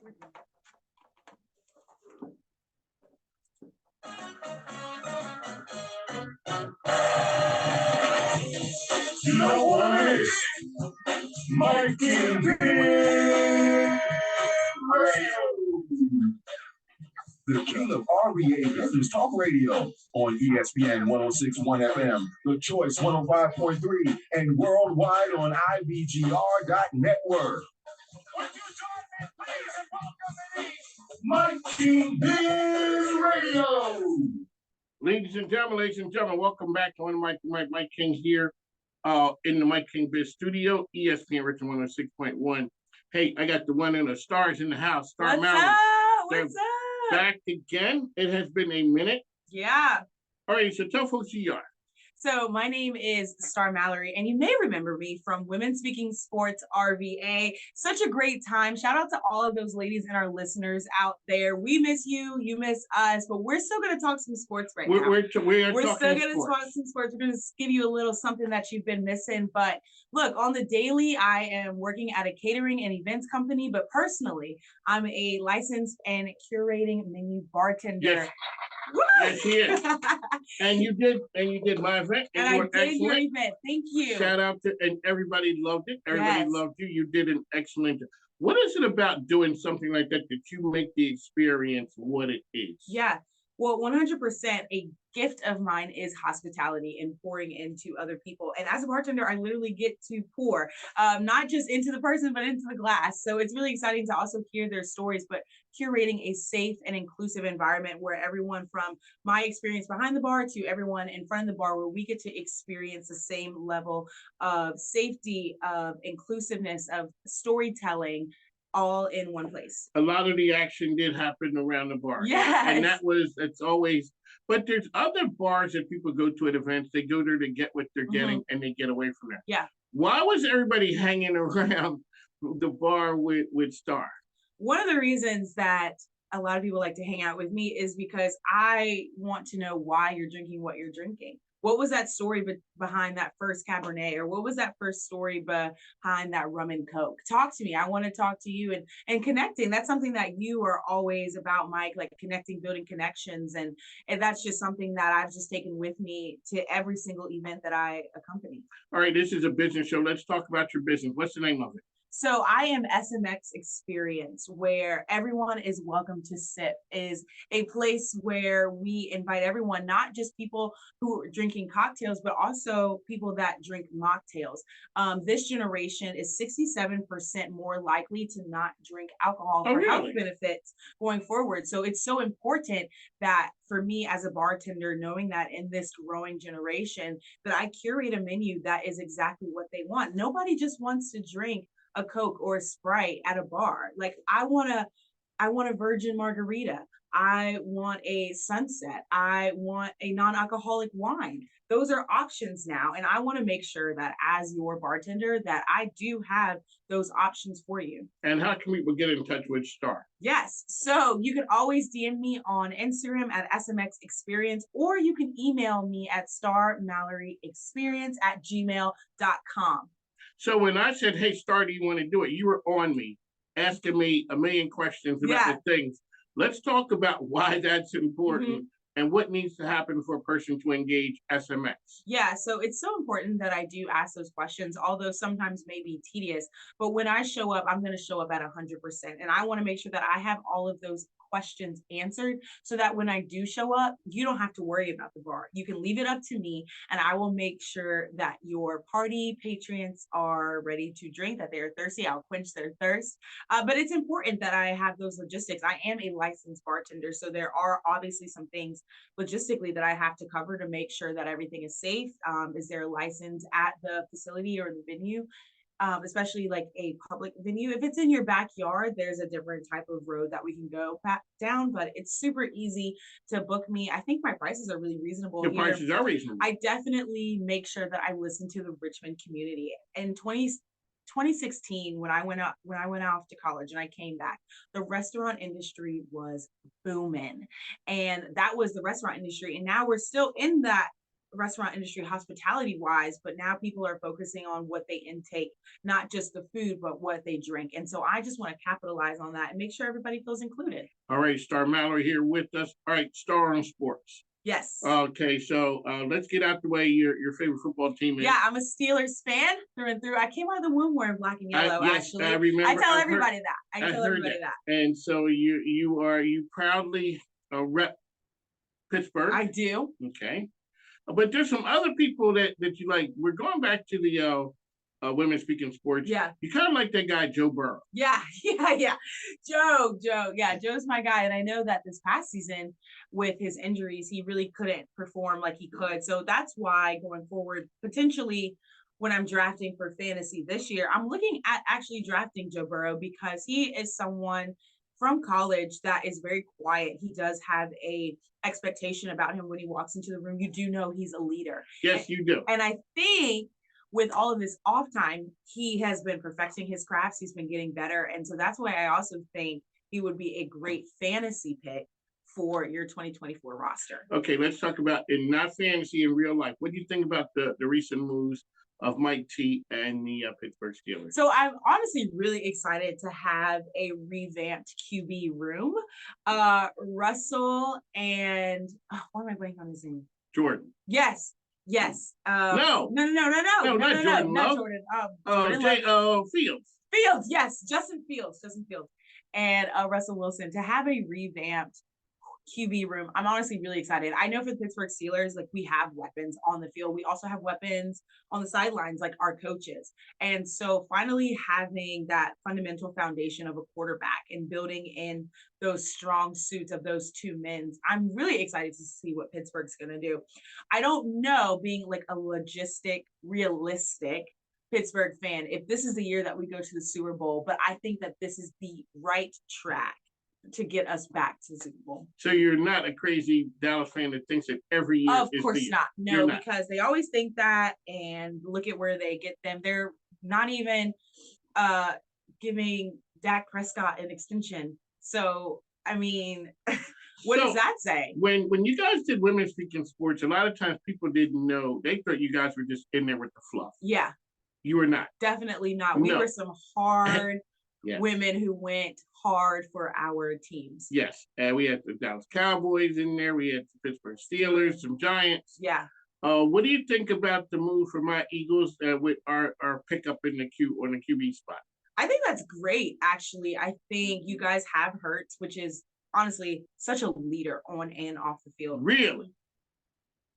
You know what? Mike and Ben Radio. The king of RVA Business Talk Radio on ESPN 106.1 FM, The Choice 105.3, and worldwide on IBGR.network. Mike and Ben Radio. Ladies and gentlemen, welcome back to one of Mike King's here in the Mike King Biz Studio, ESPN Richmond 106.1. Hey, I got the one in the stars in the house. Starr Mallory. What's up? Back again. It has been a minute. Yeah. All right, so tell folks who you are. So my name is Starr Mallory, and you may remember me from Women Speaking Sports RVA. Such a great time. Shout out to all of those ladies and our listeners out there. We miss you. You miss us. But we're still going to talk some sports right now. We're still going to talk some sports. We're going to give you a little something that you've been missing. But look, on the daily, I am working at a catering and events company. But personally, I'm a licensed and curating menu bartender. Yes. Yes, he is. and you did my event. And I did your event. Thank you. Shout out to, and everybody loved it. Everybody loved you. You did an excellent job. What is it about doing something like that you make the experience what it is? Yeah. Well, 100% a gift of mine is hospitality and pouring into other people. And as a bartender, I literally get to pour, not just into the person, but into the glass. So it's really exciting to also hear their stories, but curating a safe and inclusive environment where everyone from my experience behind the bar to everyone in front of the bar, where we get to experience the same level of safety, of inclusiveness, of storytelling, all in one place. A lot of the action did happen around the bar. Yes. And it's always, but there's other bars that people go to at events. They go there to get what they're getting and they get away from there. Yeah. Why was everybody hanging around the bar with Starr? One of the reasons that a lot of people like to hang out with me is because I want to know why you're drinking what you're drinking. What was that story behind that first Cabernet? Or what was that first story behind that rum and Coke? Talk to me. I want to talk to you and connecting. That's something that you are always about, Mike, like connecting, building connections. And that's just something that I've just taken with me to every single event that I accompany. All right, this is a business show. Let's talk about your business. What's the name of it? So I am SMX Experience, where everyone is welcome to sip, is a place where we invite everyone, not just people who are drinking cocktails, but also people that drink mocktails. This generation is 67% more likely to not drink alcohol for health benefits going forward. So it's so important that for me as a bartender, knowing that in this growing generation, that I curate a menu that is exactly what they want. Nobody just wants to drink a Coke or a Sprite at a bar. Like I want a virgin margarita. I want a sunset. I want a non-alcoholic wine. Those are options now. And I want to make sure that as your bartender, that I do have those options for you. And how can people get in touch with Starr? Yes. So you can always DM me on Instagram at SMX Experience, or you can email me at starrmalloryexperience@gmail.com. So when I said, hey, Starr, do you want to do it? You were on me, asking me a million questions about the things. Let's talk about why that's important and what needs to happen for a person to engage SMX. Yeah, so it's so important that I do ask those questions, although sometimes may be tedious. But when I show up, I'm going to show up at 100%. And I want to make sure that I have all of those questions answered so that when I do show up, you don't have to worry about the bar. You can leave it up to me, and I will make sure that your party patrons are ready to drink, that they're thirsty. I'll quench their thirst. But it's important that I have those logistics. I am a licensed bartender, so there are obviously some things logistically that I have to cover to make sure that everything is safe. Is there a license at the facility or the venue? Especially like a public venue. If it's in your backyard, there's a different type of road that we can go down, but it's super easy to book me. I think my prices are really reasonable. The prices are reasonable. I definitely make sure that I listen to the Richmond community. In 2016, when I went off to college and I came back, the restaurant industry was booming, and that was the restaurant industry. And now we're still in that restaurant industry hospitality wise, but now people are focusing on what they intake, not just the food, but what they drink. And so I just want to capitalize on that and make sure everybody feels included. All right, Starr Mallory here with us. All right, Starr on Sports. Yes. Okay, so let's get out the way. Your favorite football team is. Yeah, I'm a Steelers fan through and through. I came out of the womb wearing black and yellow. Yes, actually, I remember. I tell everybody that. I tell everybody that. And so you proudly rep Pittsburgh. I do. Okay, but there's some other people that you like. We're going back to the women speaking sports. Yeah. You kind of like that guy, Joe Burrow. Yeah. Joe. Yeah, Joe's my guy. And I know that this past season with his injuries, he really couldn't perform like he could. So that's why going forward, potentially when I'm drafting for fantasy this year, I'm looking at actually drafting Joe Burrow because he is someone from college that is very quiet. He does have a expectation about him when he walks into the room. You do know he's a leader. Yes, you do. And I think with all of his off time, he has been perfecting his crafts. He's been getting better. And so that's why I also think he would be a great fantasy pick for your 2024 roster. Okay, let's talk about in not fantasy, in real life. What do you think about the recent moves of Mike T and the Pittsburgh Steelers? So I'm honestly really excited to have a revamped QB room. Russell and why am I blanking on his name? Jordan. Yes. No, not Jordan. Not Jordan. Fields. Yes, Justin Fields. And Russell Wilson to have a revamped QB room. I'm honestly really excited. I know for the Pittsburgh Steelers, like we have weapons on the field. We also have weapons on the sidelines, like our coaches. And so finally having that fundamental foundation of a quarterback and building in those strong suits of those two men, I'm really excited to see what Pittsburgh's going to do. I don't know, being like a realistic Pittsburgh fan, if this is the year that we go to the Super Bowl, but I think that this is the right track to get us back to the Super Bowl. So you're not a crazy Dallas fan that thinks that every year of course not. No, because they always think that, and look at where they get them. They're not even giving Dak Prescott an extension. So, I mean, what does that say? When you guys did Women Speaking Sports, a lot of times people didn't know. They thought you guys were just in there with the fluff. Yeah. You were not. Definitely not. We were some hard women who went hard for our teams. Yes. And we had the Dallas Cowboys in there. We had the Pittsburgh Steelers, some Giants. Yeah. What do you think about the move for my Eagles with our pickup on the QB spot? I think that's great, actually. I think you guys have Hurts, which is honestly such a leader on and off the field. Really?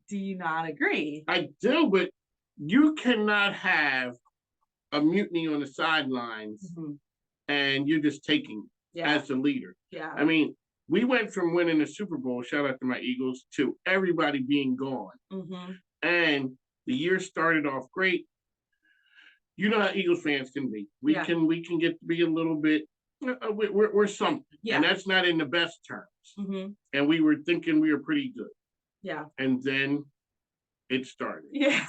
Do you not agree? I do, but you cannot have a mutiny on the sidelines and you're just taking as the leader. Yeah. I mean, we went from winning the Super Bowl, shout out to my Eagles, to everybody being gone. And the year started off great. You know how Eagles fans can be. We can get to be a little bit, we're something. Yeah. And that's not in the best terms. And we were thinking we were pretty good. Yeah. And then it started. Yeah.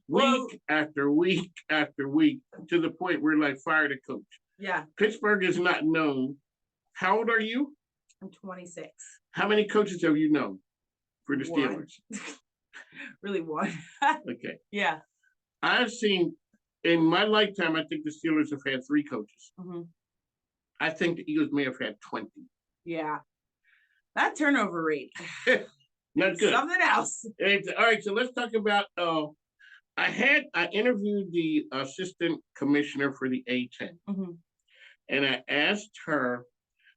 Week after week after week, to the point where like fired a coach. Yeah. Pittsburgh is not known. How old are you? I'm 26. How many coaches have you known for the Steelers? Really one. Okay. Yeah. I've seen, in my lifetime, I think the Steelers have had 3 coaches. I think the Eagles may have had 20. Yeah. That turnover rate. Not good. Something else. All right, so let's talk about, I interviewed the assistant commissioner for the A-10. And I asked her,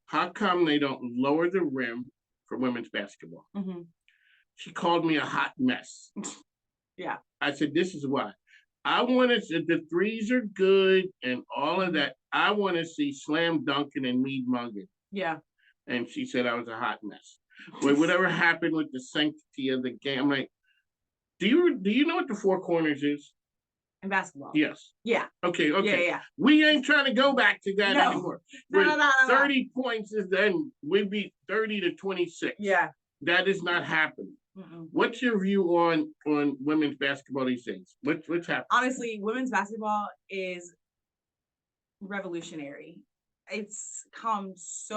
how come they don't lower the rim for women's basketball? She called me a hot mess. Yeah. I said, this is why. I want to see the threes are good and all of that. I want to see slam dunking and mead mugging. Yeah. And she said I was a hot mess. Well, whatever happened with the sanctity of the game, I'm like, do you know what the 4 corners is? In basketball. Yes. Yeah. Okay. Yeah. We ain't trying to go back to that anymore. No. 30 points is then we beat 30 to 26. Yeah. That is not happening. What's your view on women's basketball these days? What's happening? Honestly, women's basketball is revolutionary. It's come it's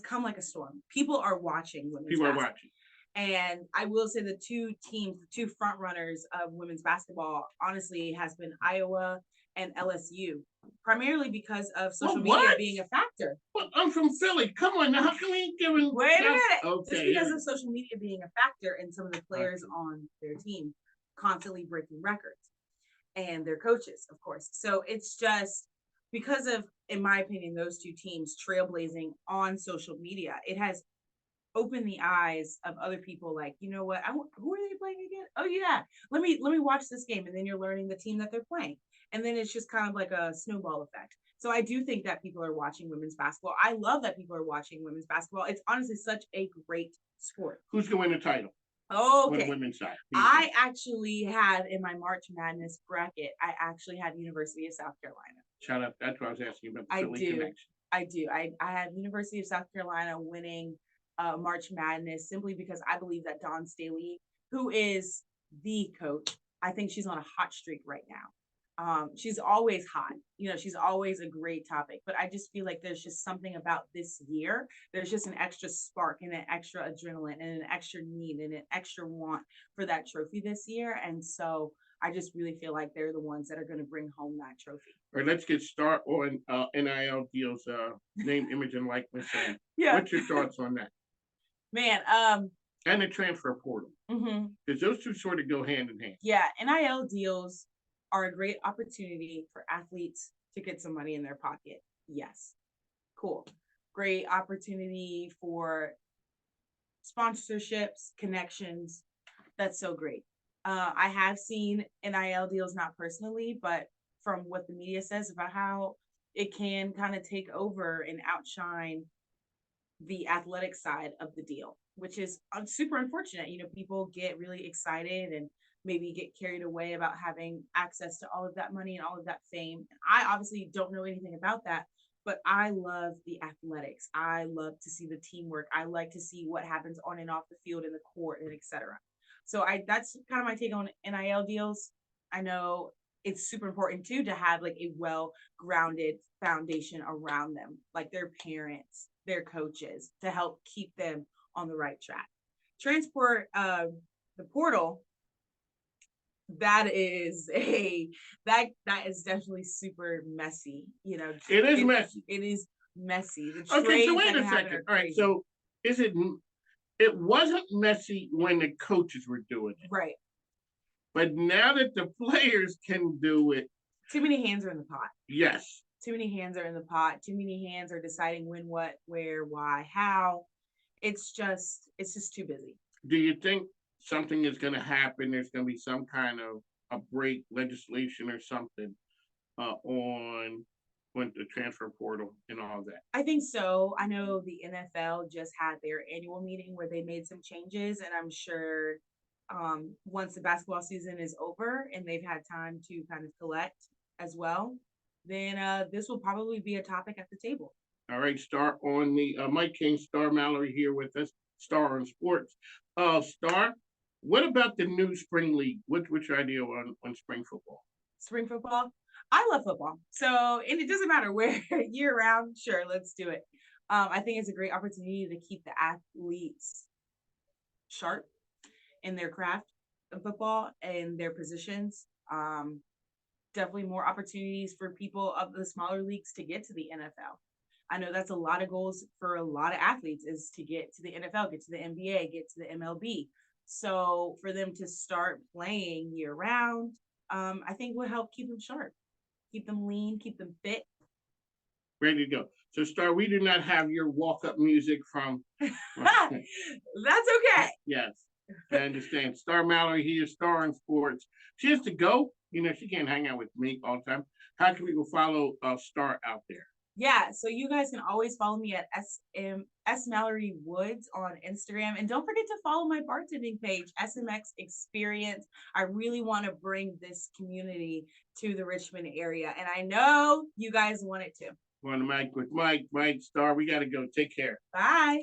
come like a storm. People are watching women's basketball. People are watching. And I will say the two front runners of women's basketball, honestly, has been Iowa and LSU, primarily because of social media being a factor. Well, I'm from Philly. Come on, now how can we give it? Wait a minute. Okay, just because of social media being a factor and some of the players on their team constantly breaking records and their coaches, of course. So it's just because of, in my opinion, those two teams trailblazing on social media, it has opened the eyes of other people. Like, you know what? Who are they playing again? Oh yeah, let me watch this game, and then you're learning the team that they're playing, and then it's just kind of like a snowball effect. So I do think that people are watching women's basketball. I love that people are watching women's basketball. It's honestly such a great sport. Who's going to win the title? Okay. On the women's side. I actually had in my March Madness bracket, I actually had University of South Carolina. Shout out. That's what I was asking about the Philly connection. I do. I had University of South Carolina winning March Madness simply because I believe that Dawn Staley, who is the coach, I think she's on a hot streak right now. She's always hot, she's always a great topic, but I just feel like there's just something about this year. There's just an extra spark and an extra adrenaline and an extra need and an extra want for that trophy this year. And so I just really feel like they're the ones that are going to bring home that trophy. All right, let's get started on NIL deals, name, image, and likeness. Yeah. What's your thoughts on that? Man, and the transfer portal. Because those two sort of go hand in hand. Yeah, NIL deals are a great opportunity for athletes to get some money in their pocket. Yes. Cool. Great opportunity for sponsorships, connections. That's so great. I have seen NIL deals, not personally, but from what the media says about how it can kind of take over and outshine the athletic side of the deal, which is super unfortunate. People get really excited and maybe get carried away about having access to all of that money and all of that fame. I obviously don't know anything about that, but I love the athletics. I love to see the teamwork. I like to see what happens on and off the field, in the court, and etc. So that's kind of my take on NIL deals. I know it's super important too to have like a well-grounded foundation around them, like their parents, their coaches, to help keep them on the right track. The portal, that is definitely super messy. It is messy. It is messy. Okay, so wait a second. All right, so it wasn't messy when the coaches were doing it, right? But now that the players can do it, too many hands are in the pot. Yes. Too many hands are in the pot. Too many hands are deciding when, what, where, why, how. It's just too busy. Do you think something is going to happen? There's going to be some kind of a break legislation or something on the transfer portal and all that? I think so. I know the NFL just had their annual meeting where they made some changes, and I'm sure once the basketball season is over and they've had time to kind of collect as well, then this will probably be a topic at the table. All right, Starr on the Mike King, Starr Mallory here with us, Starr on Sports. Starr, what about the new spring league? What's your idea on spring football? Spring football? I love football. So, and it doesn't matter where, year round, sure, let's do it. I think it's a great opportunity to keep the athletes sharp in their craft of football and their positions. Definitely more opportunities for people of the smaller leagues to get to the NFL. I know that's a lot of goals for a lot of athletes, is to get to the NFL, get to the NBA, get to the MLB. So for them to start playing year round, I think will help keep them sharp, keep them lean, keep them fit. Ready to go. So Starr, we do not have your walk-up music from. That's okay. Yes, I understand. Starr Mallory here, Starr in Sports. She has to go. She can't hang out with me all the time. How can people follow Starr out there? Yeah, so you guys can always follow me at S Mallory Woods on Instagram, and don't forget to follow my bartending page, SMX Experience. I really want to bring this community to the Richmond area, and I know you guys want it to. On the mic with Mike, Starr. We got to go. Take care. Bye.